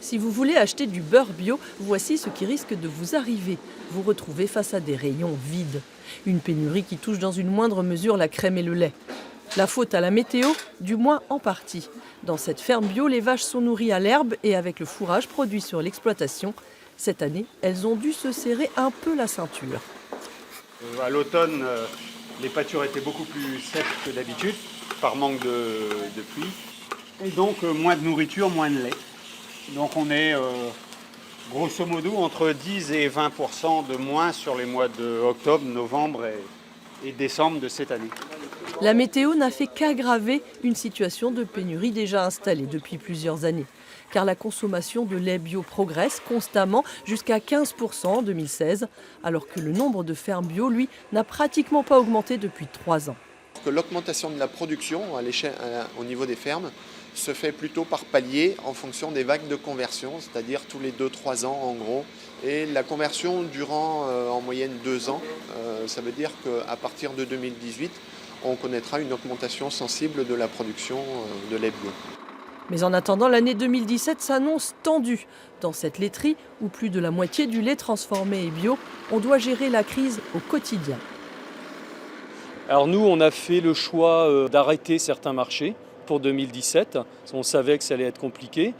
Si vous voulez acheter du beurre bio, voici ce qui risque de vous arriver. Vous retrouvez face à des rayons vides. Une pénurie qui touche dans une moindre mesure la crème et le lait. La faute à la météo, du moins en partie. Dans cette ferme bio, les vaches sont nourries à l'herbe et avec le fourrage produit sur l'exploitation. Cette année, elles ont dû se serrer un peu la ceinture. À l'automne, les pâtures étaient beaucoup plus secs que d'habitude, par manque de pluie. Et donc moins de nourriture, moins de lait. Donc on est grosso modo entre 10 et 20% de moins sur les mois d'octobre, novembre et décembre de cette année. La météo n'a fait qu'aggraver une situation de pénurie déjà installée depuis plusieurs années. Car la consommation de lait bio progresse constamment jusqu'à 15% en 2016, alors que le nombre de fermes bio, lui, n'a pratiquement pas augmenté depuis 3 ans. L'augmentation de la production au niveau des fermes se fait plutôt par palier en fonction des vagues de conversion, c'est-à-dire tous les 2-3 ans en gros. Et la conversion durant en moyenne 2 ans, ça veut dire qu'à partir de 2018, on connaîtra une augmentation sensible de la production de lait bio. Mais en attendant, l'année 2017 s'annonce tendue. Dans cette laiterie, où plus de la moitié du lait transformé est bio, on doit gérer la crise au quotidien. Alors nous, on a fait le choix d'arrêter certains marchés pour 2017. On savait que ça allait être compliqué.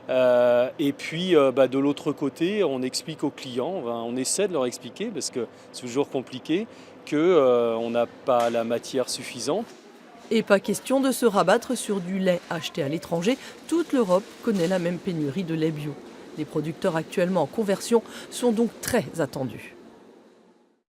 Et puis de l'autre côté, on explique aux clients, on essaie de leur expliquer, parce que c'est toujours compliqué, qu'on n'a pas la matière suffisante. Et pas question de se rabattre sur du lait acheté à l'étranger. Toute l'Europe connaît la même pénurie de lait bio. Les producteurs actuellement en conversion sont donc très attendus.